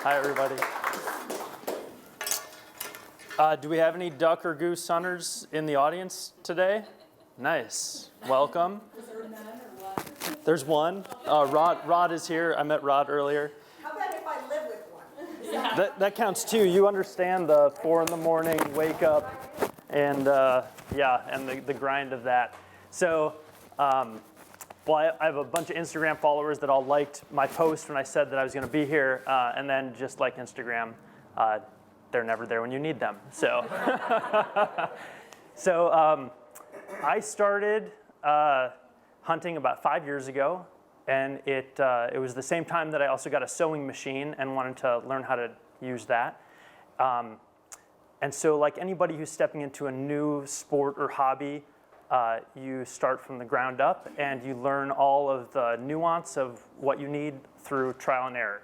Hi, everybody. Do we have any duck or goose hunters in the audience today? Nice. Welcome. Is there none or what? There's one. Rod is here. I met Rod earlier. How about if I live with one? That counts too. You understand the 4 a.m, wake up, and and the grind of that. So, I have a bunch of Instagram followers that all liked my post when I said that I was going to be here, and then just like Instagram, they're never there when you need them. So, I started hunting about 5 years ago, and it was the same time that I also got a sewing machine and wanted to learn how to use that. And so like anybody who's stepping into a new sport or hobby, you start from the ground up and you learn all of the nuance of what you need through trial and error.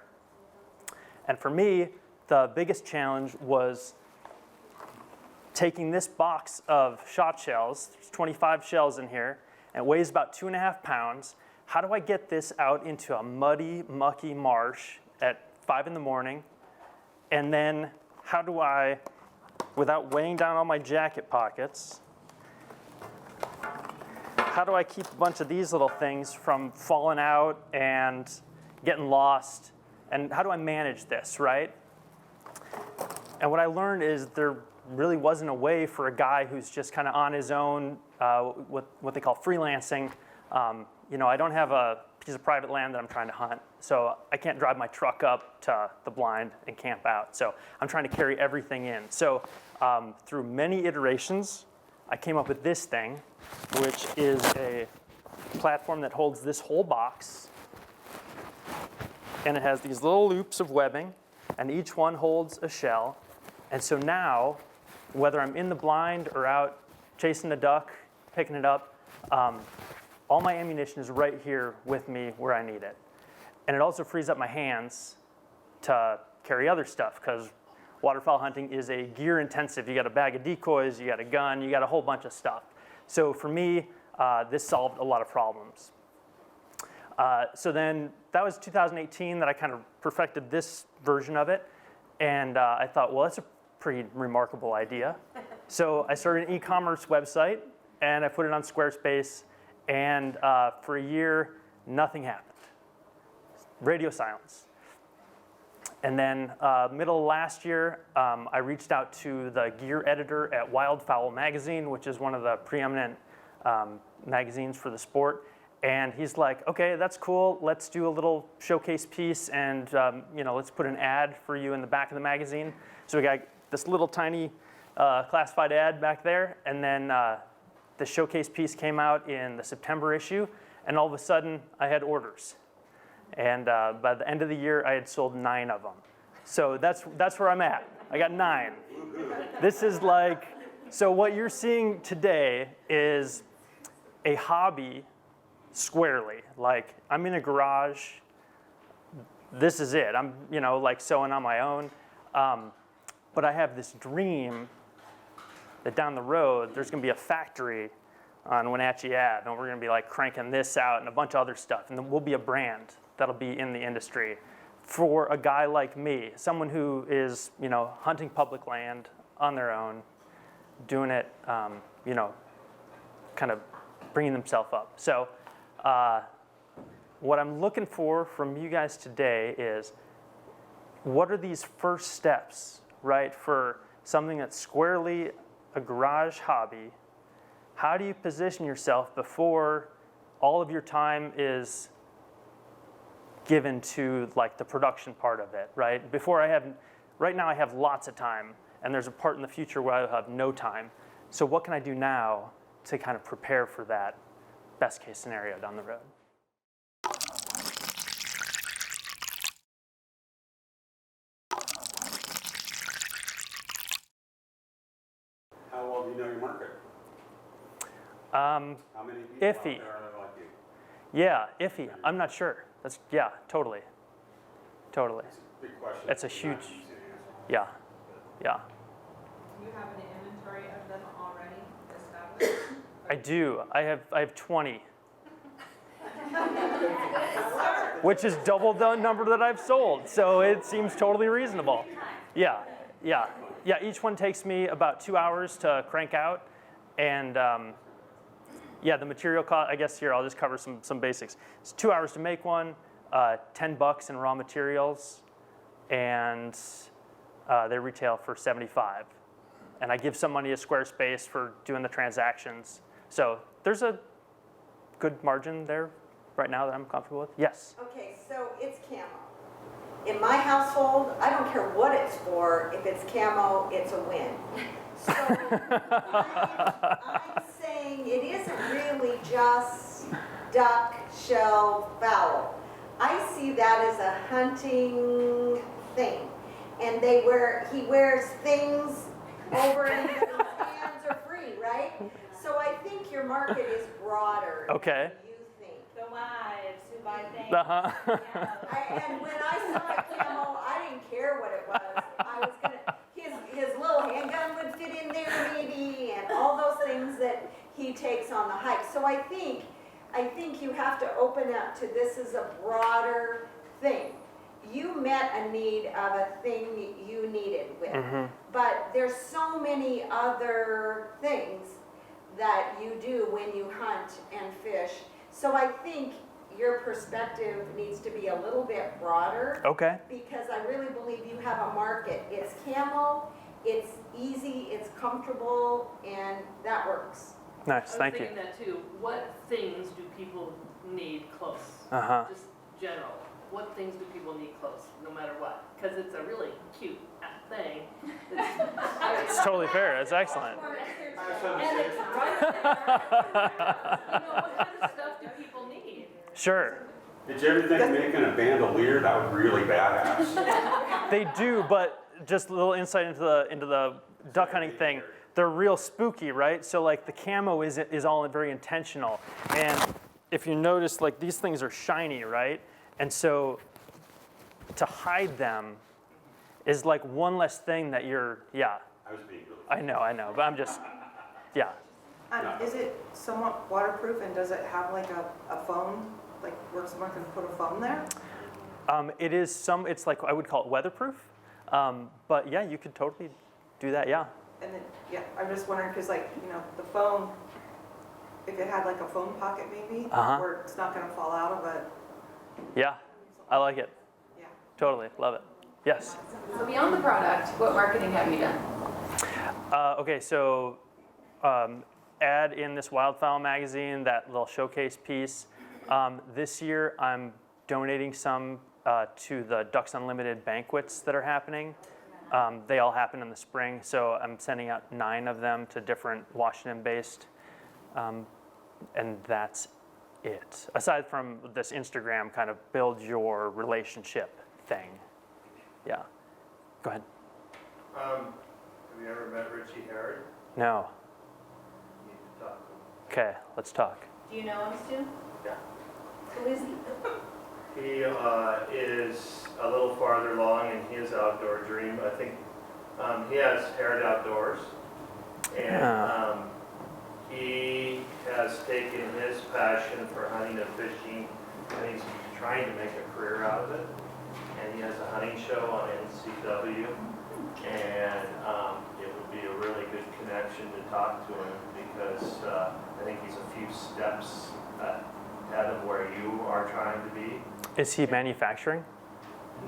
And for me, the biggest challenge was taking this box of shot shells. There's 25 shells in here, and it weighs about 2.5 pounds. How do I get this out into a muddy, mucky marsh at 5 in the morning? And then how do I, without weighing down all my jacket pockets, how do I keep a bunch of these little things from falling out and getting lost? And how do I manage this, right? And what I learned is there really wasn't a way for a guy who's just kind of on his own, what they call freelancing. I don't have a piece of private land that I'm trying to hunt, so I can't drive my truck up to the blind and camp out. So I'm trying to carry everything in. So through many iterations, I came up with this thing, which is a platform that holds this whole box, and it has these little loops of webbing, and each one holds a shell. And so now, whether I'm in the blind or out chasing a duck, picking it up, all my ammunition is right here with me where I need it. And it also frees up my hands to carry other stuff, because waterfowl hunting is a gear intensive. You got a bag of decoys, you got a gun, you got a whole bunch of stuff. So for me, this solved a lot of problems. So then that was 2018 that I kind of perfected this version of it. And I thought, well, that's a pretty remarkable idea. So I started an e-commerce website, and I put it on Squarespace. And for a year, nothing happened. Radio silence. And then middle of last year, I reached out to the gear editor at Waterfowl magazine, which is one of the preeminent magazines for the sport. And he's like, okay, that's cool. Let's do a little showcase piece, and let's put an ad for you in the back of the magazine. So we got this little tiny classified ad back there, and then the showcase piece came out in the September issue, and all of a sudden I had orders. And by the end of the year, I had sold 9 of them. So that's where I'm at. I got 9. This is like, so what you're seeing today is a hobby squarely. Like, I'm in a garage. This is it. I'm like sewing on my own. But I have this dream that down the road, there's going to be a factory on Wenatchee Ave, and we're going to be like cranking this out and a bunch of other stuff, and then we'll be a brand that'll be in the industry for a guy like me, someone who is hunting public land on their own, doing it, kind of bringing themselves up. So what I'm looking for from you guys today is, what are these first steps, right, for something that's squarely a garage hobby? How do you position yourself before all of your time is given to like the production part of it, right? Right now I have lots of time, and there's a part in the future where I'll have no time. So what can I do now to kind of prepare for that best case scenario down the road? How well do you know your market? How many people Iffy. out there are like you? Yeah, iffy. I'm not sure. Yeah, totally. It's a big question. It's a huge, Not easy to answer. yeah. Do you have an inventory of them already established? I do. I have 20. which is double the number that I've sold. So it seems totally reasonable. Yeah. Each one takes me about 2 hours to crank out, and yeah, the material cost. I guess here I'll just cover some basics. It's 2 hours to make one, $10 in raw materials, and they retail for $75. And I give some money to Squarespace for doing the transactions. So there's a good margin there right now that I'm comfortable with. Yes. Okay, so it's camo. In my household, I don't care what it's for. If it's camo, it's a win. So I'm saying it isn't really just duck, shell, fowl. I see that as a hunting thing. And he wears things over and his hands are free, right? So I think your market is broader Okay. than you think. The wives who buy things. And when I saw a camo, I didn't care what it was. I was gonna, his little handgun would fit in there maybe, and all those things that he takes on the hike. So I think you have to open up to this as a broader thing. You met a need of a thing you needed with, but there's so many other things that you do when you hunt and fish. So I think your perspective needs to be a little bit broader. Okay. Because I really believe you have a market. It's camo, it's easy, it's comfortable, and that works. Nice. Thank I was you. thinking that too. What things do people need close? Just general. What things do people need close, no matter what? Because it's a really cute thing. It's totally fair. It's excellent. And it's right there. What kind of stuff do people need? Sure. Did you ever think making a bandolier, that was really badass? They do, but just a little insight into the duck hunting thing. They're real spooky, right? So like the camo is all very intentional. And if you notice, like these things are shiny, right? And so to hide them is like one less thing that you're, I was being really. I know, but I'm just, yeah. Is it somewhat waterproof, and does it have like a foam, like where someone can put a foam there? It's like, I would call it weatherproof. But yeah, you could totally do that, yeah. And then, I'm just wondering, because like, the foam, if it had like a foam pocket maybe, where it's not gonna fall out of it. Yeah, I like it. Yeah. Totally, love it. Yes. So beyond the product, what marketing have you done? Okay, so add in this Waterfowl magazine, that little showcase piece. This year, I'm donating some to the Ducks Unlimited banquets that are happening. They all happen in the spring, so I'm sending out 9 of them to different Washington-based, and that's it. Aside from this Instagram kind of build your relationship thing. Yeah. Go ahead. Have you ever met Richie Herod? No. You need to talk to him. Okay, let's talk. Do you know him, Stu? Yeah. Who is he? He is a little farther along in his outdoor dream. I think he has Herod Outdoors, and he has taken his passion for hunting and fishing, and he's trying to make a career out of it. And he has a hunting show on NCW, and it would be a really good connection to talk to him, because I think he's a few steps ahead of where you are trying to be. Is he manufacturing?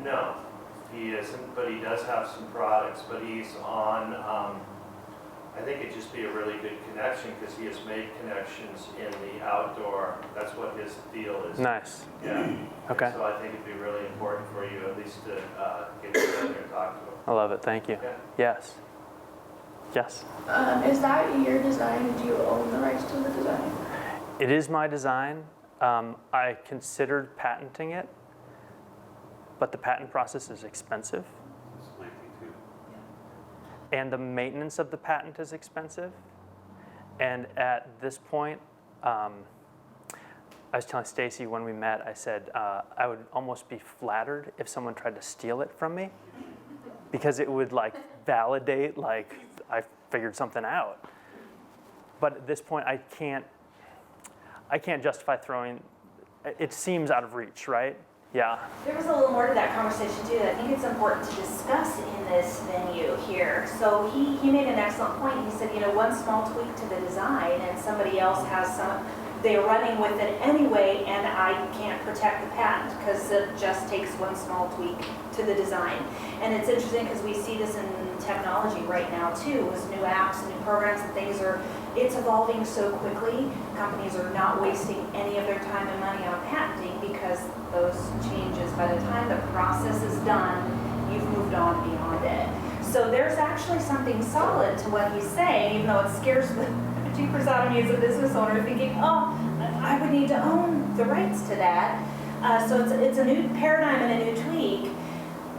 No, he isn't, but he does have some products, but he's on, I think it'd just be a really good connection, because he has made connections in the outdoor. That's what his deal is. Nice. Yeah. Okay. So I think it'd be really important for you at least to get together and talk to him. I love it. Thank you. Yeah. Yes. Yes. Is that your design? Do you own the rights to the design? It is my design. I considered patenting it, but the patent process is expensive, It's lengthy too. and the maintenance of the patent is expensive. And at this point, I was telling Stacy when we met, I said I would almost be flattered if someone tried to steal it from me, because it would like validate like I figured something out. But at this point, I can't justify throwing. It seems out of reach, right? Yeah. There was a little more to that conversation too, that I think it's important to discuss in this venue here. So he made an excellent point. He said, you know, one small tweak to the design and somebody else has they're running with it anyway, and I can't protect the patent because it just takes one small tweak to the design. And it's interesting because we see this in technology right now too, with new apps and new programs and things it's evolving so quickly. Companies are not wasting any of their time and money on patenting because those changes, by the time the process is done, you've moved on beyond it. So there's actually something solid to what he's saying, even though it scares the jeepers out of me as a business owner, thinking, oh, I would need to own the rights to that. So it's a new paradigm and a new tweak,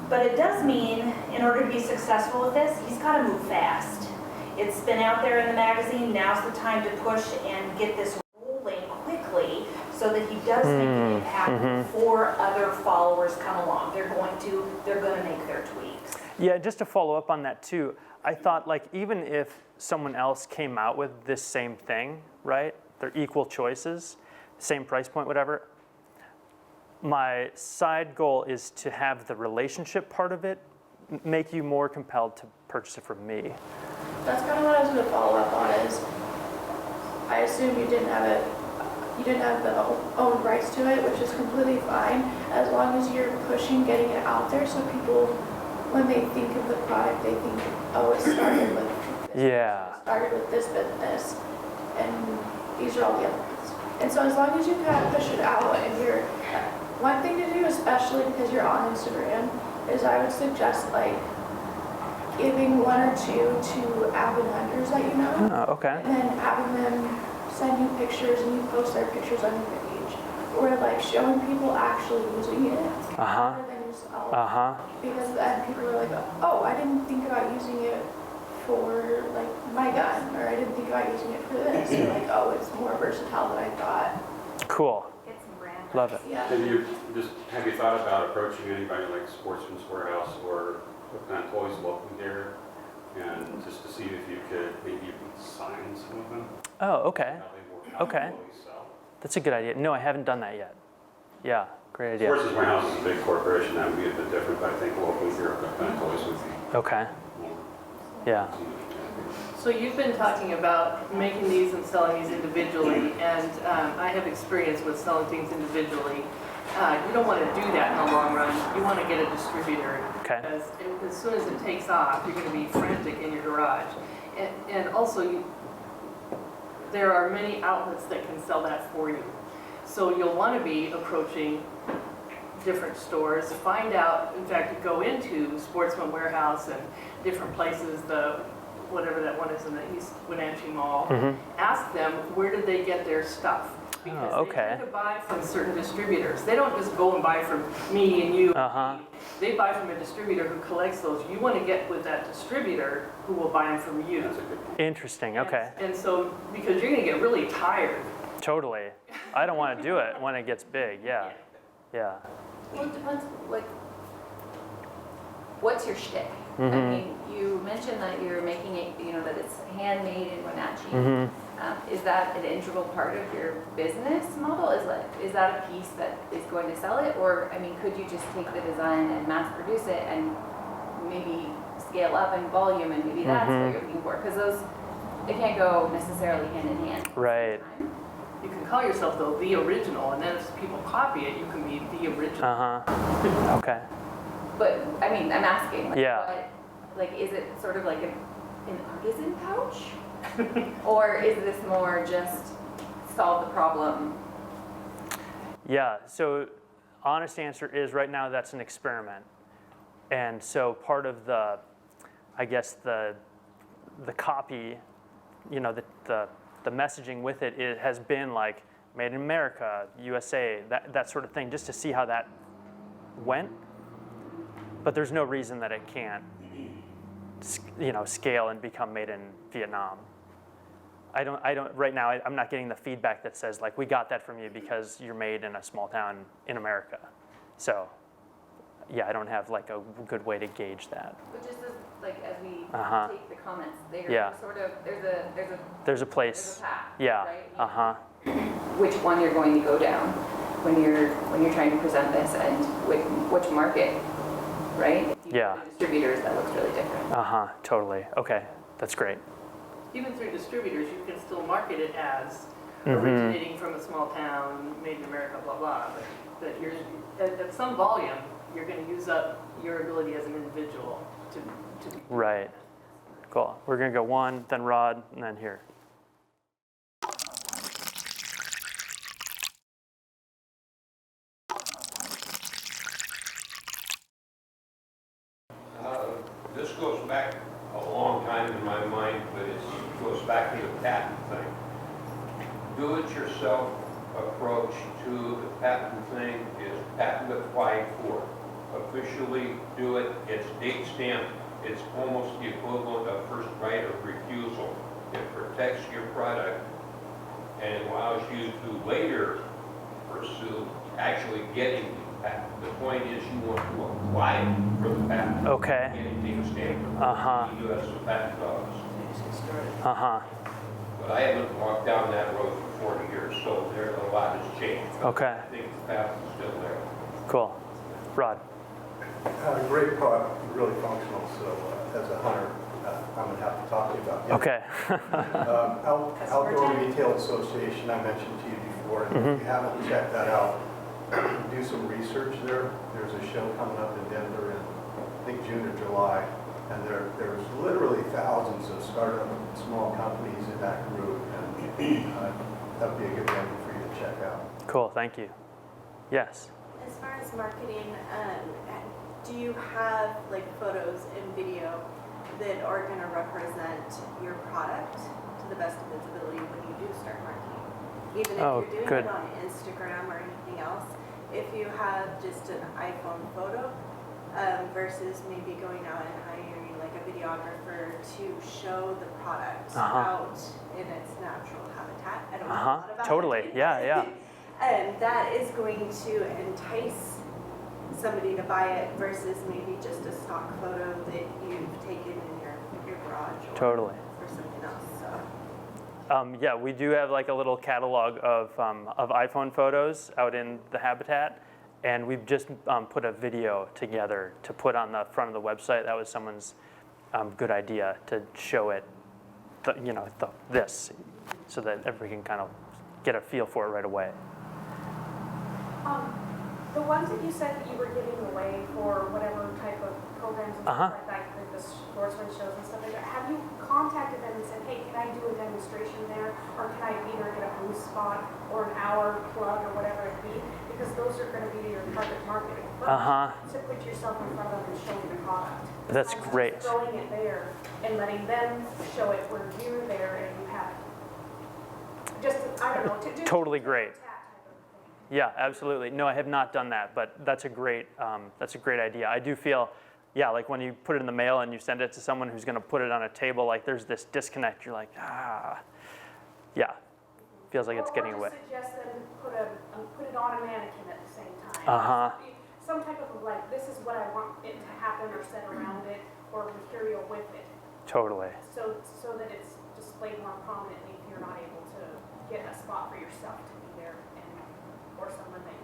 but it does mean, in order to be successful with this, he's got to move fast. It's been out there in the magazine, now's the time to push and get this rolling quickly so that he does make an impact before other followers come along. They're going to make their tweaks. Yeah, just to follow up on that too, I thought like even if someone else came out with this same thing, right? They're equal choices, same price point, whatever. My side goal is to have the relationship part of it make you more compelled to purchase it from me. That's kind of what I was going to follow up on is, I assume you didn't have the own rights to it, which is completely fine, as long as you're pushing, getting it out there so people, when they think of the product, they think, oh, it started with this. Yeah. It started with this business, and these are all the other ones. And so as long as you kind of push it out, and one thing to do, especially because you're on Instagram, is I would suggest like giving one or two to avid hunters that you know. Oh, okay. And then having them send you pictures and you post their pictures on your page. Or like showing people actually using it rather than yourself. Because then people are like, oh, I didn't think about using it for like my gun, or I didn't think about using it for this. Or like, oh, it's more versatile than I thought. Cool. Get some brand. Love it. Yeah. Have you thought about approaching anybody like Sportsman's Warehouse or what kind of toys locally here, and just to see if you could maybe even sign some of them? Oh, okay. How they work, how Okay. they always sell. That's a good idea. No, I haven't done that yet. Yeah, great idea. Sportsman's Warehouse is a big corporation, that would be a bit different, but I think locally here, what kind of toys would be Okay. more. Yeah. So you've been talking about making these and selling these individually, and I have experience with selling things individually. You don't want to do that in the long run. You want to get a distributor. Okay. Because as soon as it takes off, you're going to be frantic in your garage. And also, there are many outlets that can sell that for you. So you'll want to be approaching different stores, find out, in fact, go into Sportsman Warehouse and different places, whatever that one is in the East Wenatchee Mall, ask them where did they get their stuff. Because they tend to buy from certain distributors. They don't just go and buy from me and you. They buy from a distributor who collects those. You want to get with that distributor who will buy them from you. That's a good point. Interesting. Okay. And so, because you're going to get really tired. Totally. I don't want to do it when it gets big. Yeah. Yeah. Well, it depends, like, what's your shtick? I mean, you mentioned that you're making it, you know, that it's handmade in Wenatchee. Is that an integral part of your business model? Is that a piece that is going to sell it? Or, I mean, could you just take the design and mass produce it and maybe scale up in volume and maybe that's what you're looking for? Because they can't go necessarily hand in hand. Right. You can call yourself, though, the original, and then if people copy it, you can be the original. Okay. But, I mean, I'm asking, like, Yeah. is it sort of like an artisan pouch? Or is this more just solve the problem? Yeah, so honest answer is right now that's an experiment. And so part of the, I guess the copy, you know, the messaging with it has been like made in America, USA, that sort of thing, just to see how that went. But there's no reason that it can't, you know, scale and become made in Vietnam. I don't, right now, I'm not getting the feedback that says, like, we got that from you because you're made in a small town in America. So, yeah, I don't have, like, a good way to gauge that. But just as, like, as we take the comments, sort of, there's a place. path, Yeah. right? Which one you're going to go down. when you're trying to present this and which market, right? If you Yeah. go to distributors, that looks really different. Totally. Okay, that's great. Even through distributors, you can still market it as originating from a small town, made in America, blah, blah. But you're, at some volume, you're going to use up your ability as an individual to be. Right. Cool. We're going to go one, then Rod, and then here. This goes back a long time in my mind, but it goes back to the patent thing. Do-it-yourself approach to the patent thing is patent applied for. Officially do it, it's date stamped, it's almost the equivalent of first right of refusal. It protects your product and allows you to later pursue actually getting the patent. The point is you want to apply for the patent. Okay. Anything stamped from the U.S. Patent Office. But I haven't walked down that road for 40 years, so there a lot has changed. Okay. I think the patent is still there. Cool. Rod. Great product, really functional, so as a hunter, I'm going to have to talk to you about it. Okay. Outdoor Retail Association, I mentioned to you before, and if you haven't checked that out, do some research there. There's a show coming up in Denver in, I think, June or July, and there's literally thousands of startup small companies in that group, and that would be a good venue for you to check out. Cool, thank you. Yes. As far as marketing, do you have like photos and video that are going to represent your product to the best of its ability when you do start marketing? Even if you're doing it on Instagram or anything else, if you have just an iPhone photo versus maybe going out and hiring like a videographer to show the product out in its natural habitat. I don't know a lot about Totally, it. yeah. And that is going to entice somebody to buy it versus maybe just a stock photo that you've taken in your garage or for something else. So. Yeah, we do have like a little catalog of iPhone photos out in the habitat, and we've just put a video together to put on the front of the website. That was someone's good idea to show it, this, so that everybody can kind of get a feel for it right away. The ones that you said that you were giving away for whatever type of programs and stuff like the sportsman shows and stuff like that, have you contacted them and said, hey, can I do a demonstration there? Or can I either get a booth spot or an hour plug or whatever it be? Because those are going to be your target marketing first, to put yourself in front of them and show them the product. That's great. Throwing it there and letting them show it where you're there and you have just, I don't know, to do Totally great. Yeah, absolutely. No, I have not done that, but that's a great idea. I do feel, like when you put it in the mail and you send it to someone who's going to put it on a table, like there's this disconnect. You're like, feels like it's getting away. Or suggest them put it on a mannequin at the same time. Some type of like, this is what I want it to happen or set around it or material with it. Totally. So that it's displayed more prominently if you're not able to get a spot for yourself to be there or someone that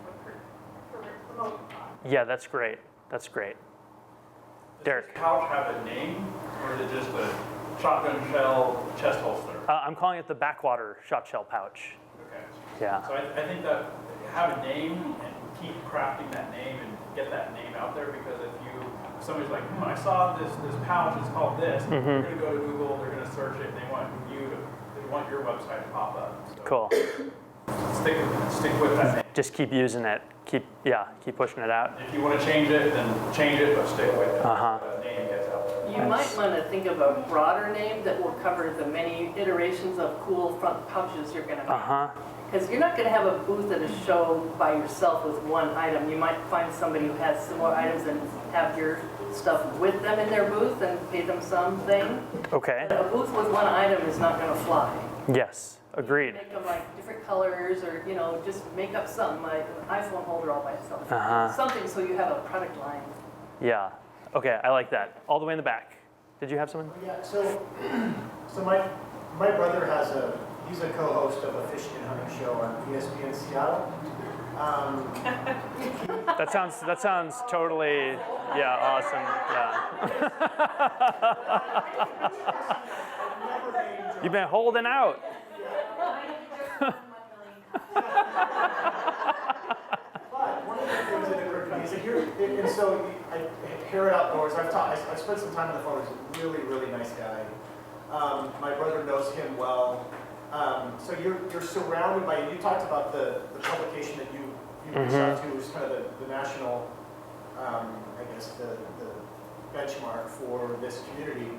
would promote the product. Yeah, that's great. That's great. Derek. Does this pouch have a name, or is it just a shotgun shell chest holster? I'm calling it the backwater shot shell pouch. Okay. Yeah. So I think that have a name and keep crafting that name and get that name out there, because if somebody's like, I saw this pouch, it's called this, they're going to go to Google, they're going to search it, and they want your website to pop up. So Cool. Stick with that name. Just keep using it. Keep pushing it out. If you want to change it, then change it, but stick with it. The name gets out there. You might want to think of a broader name that will cover the many iterations of cool front pouches you're going to make. Because you're not going to have a booth at a show by yourself with one item. You might find somebody who has similar items and have your stuff with them in their booth and pay them something. Okay. But a booth with one item is not going to fly. Yes, agreed. Make them like different colors, or just make up something like an iPhone holder all by itself. Something so you have a product line. Yeah. Okay, I like that. All the way in the back. Did you have someone? Yeah. So my brother has a He's a co-host of a fishing and hunting show on ESPN Seattle. That sounds totally, yeah, awesome. Yeah. You've been holding out. But one of the things that occurred to me is that here at Outdoors, I've spent some time on the phone. He's a really, really nice guy. My brother knows him well. So you're surrounded by, you talked about the publication that you reached out to was kind of the national, I guess, the benchmark for this community.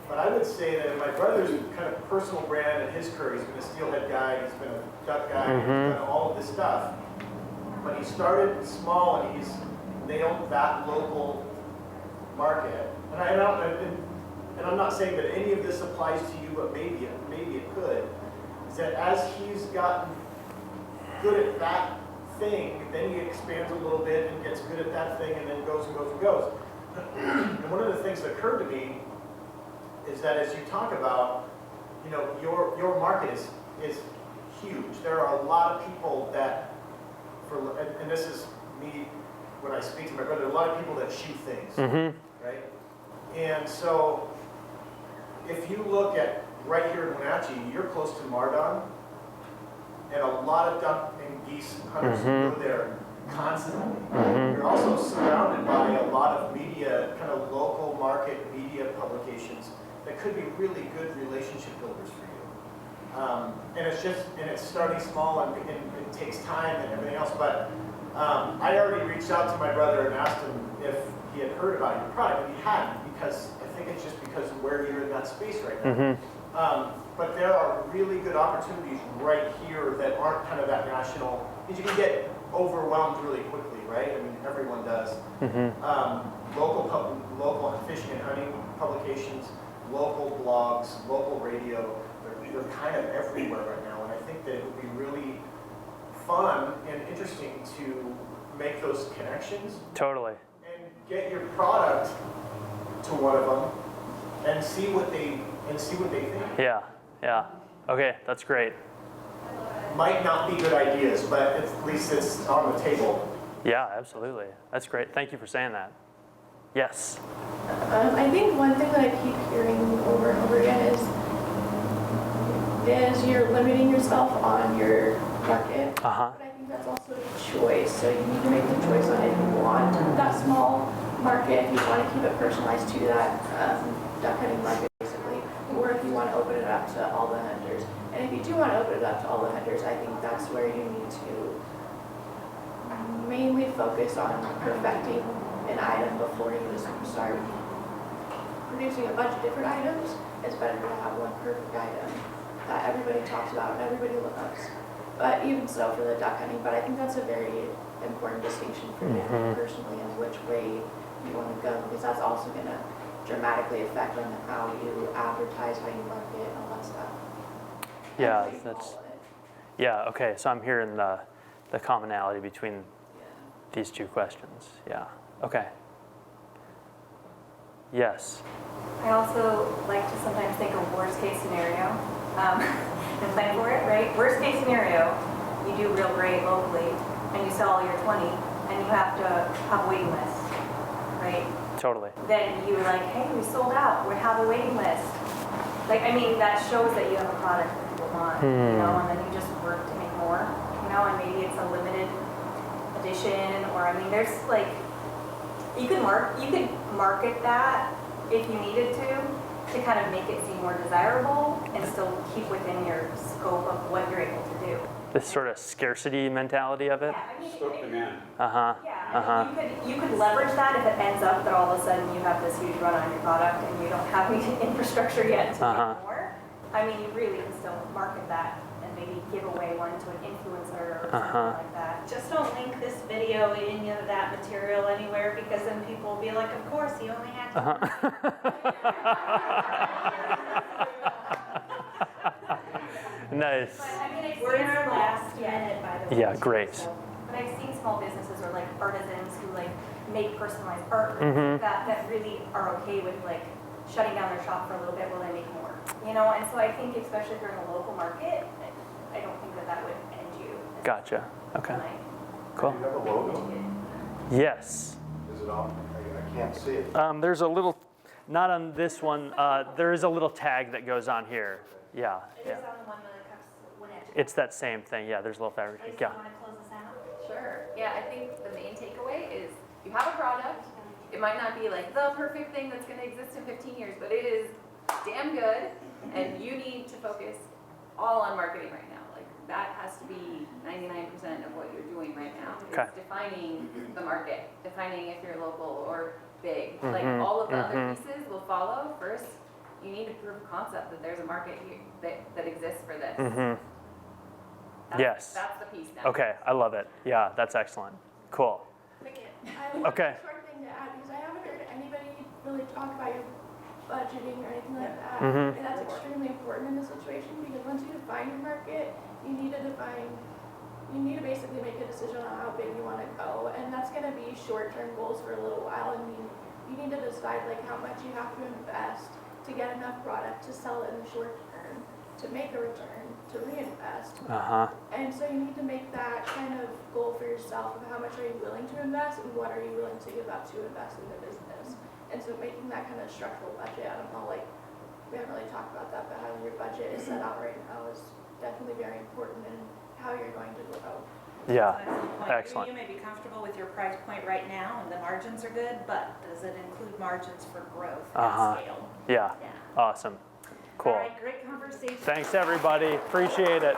But I would say that my brother's kind of personal brand and his career, he's been a steelhead guy, he's been a duck guy, he's done all of this stuff. But he started small and he's nailed that local market. And I'm not saying that any of this applies to you, but maybe it could. Is that as he's gotten good at that thing, then he expands a little bit and gets good at that thing and then goes and goes and goes. And one of the things that occurred to me is that as you talk about, you know, your market is huge. There are a lot of people that, and this is me when I speak to my brother, a lot of people that shoot things, right? And so if you look at right here in Wenatchee, you're close to Mardon, and a lot of duck and geese hunters go there constantly. You're also surrounded by a lot of media, kind of local market media publications that could be really good relationship builders for you. And it's starting small and it takes time and everything else, but I already reached out to my brother and asked him if he had heard about your product, and he hadn't, because I think it's just because of where you're in that space right now. But there are really good opportunities right here that aren't kind of that national, because you can get overwhelmed really quickly, right? I mean, everyone does. Local fishing and hunting publications, local blogs, local radio, they're kind of everywhere right now, and I think that it would be really fun and interesting to make those connections. Totally. And get your product to one of them and see what they think. Yeah, yeah. Okay, that's great. Might not be good ideas, but at least it's on the table. Yeah, absolutely. That's great. Thank you for saying that. Yes. I think one thing that I keep hearing over and over again is you're limiting yourself on your market. But I think that's also a choice. So you need to make the choice on if you want that small market, if you want to keep it personalized to that duck hunting market, basically, or if you want to open it up to all the hunters. And if you do want to open it up to all the hunters, I think that's where you need to mainly focus on perfecting an item before you just start producing a bunch of different items. It's better to have one perfect item that everybody talks about and everybody loves. But even so for the duck hunting, but I think that's a very important distinction for you personally and which way you want to go, because that's also going to dramatically affect on how you advertise, how you market, and all that stuff. Yeah, yeah, okay, so I'm hearing the commonality between these two questions. Yeah, okay. Yes. I also like to sometimes think of worst case scenario and plan for it, right? Worst case scenario, you do real great locally and you sell all your 20 and you have to have a waiting list, right? Totally. Then you're like, hey, we sold out, we have a waiting list. Like, I mean, that shows that you have a product that people want, you know, and then you just work to make more, you know, and maybe it's a limited edition, or I mean, there's like, you could market that if you needed to kind of make it seem more desirable and still keep within your scope of what you're able to do. This sort of scarcity mentality of it? Yeah, I mean, Stoke demand. you could leverage that if it ends up that all of a sudden you have this huge run on your product and you don't have any infrastructure yet to make more. I mean, you really can still market that and maybe give away one to an influencer or something like that. Just don't link this video in any of that material anywhere, because then people will be like, of course, he only had to. Nice. But I mean, it's We're in our last minute, by the way. Yeah, great. But I've seen small businesses or like artisans who like make personalized art that really are okay with like shutting down their shop for a little bit while they make more. You know, and so I think especially if you're in a local market, I don't think that would end you. Gotcha. Okay. Cool. Do you have a logo? Yes. Is it on? I can't see it. There's a little, not on this one. There is a little tag that goes on here. Yeah. It is on the one that comes Wenatchee. It's that same thing. Yeah. There's a little fabric. Lisa, Yeah. you want to close us out? Sure. Yeah, I think the main takeaway is you have a product. It might not be like the perfect thing that's going to exist in 15 years, but it is damn good, and you need to focus all on marketing right now. Like that has to be 99% of what you're doing right now. Okay. It's defining the market, defining if you're local or big. Like Mhm, all of the other mhm. pieces will follow. First, you need to prove concept that there's a market here that exists for this. Mm-hmm. That's, Yes. That's the piece now. Okay. I love it. Yeah. That's excellent. Cool. I have Okay. a short thing to add because I haven't heard anybody really talk about your budgeting or anything like that. Mhm. And that's extremely important in this situation because once you define your market, you need to basically make a decision on how big you want to go. And that's going to be short-term goals for a little while. I mean, you need to decide like how much you have to invest to get enough product to sell it in the short term, to make a return, to reinvest. Uh-huh. And so you need to make that kind of goal for yourself of how much are you willing to invest and what are you willing to give up to invest in the business. And so making that kind of structural budget, I don't know, like, we haven't really talked about that, but how your budget is set out right now is definitely very important in how you're going to grow. Yeah. Point. Excellent. You may be comfortable with your price point right now and the margins are good, but does it include margins for growth at scale? Yeah. Yeah. Awesome. Cool. All right, great conversation. Thanks, everybody. Appreciate it.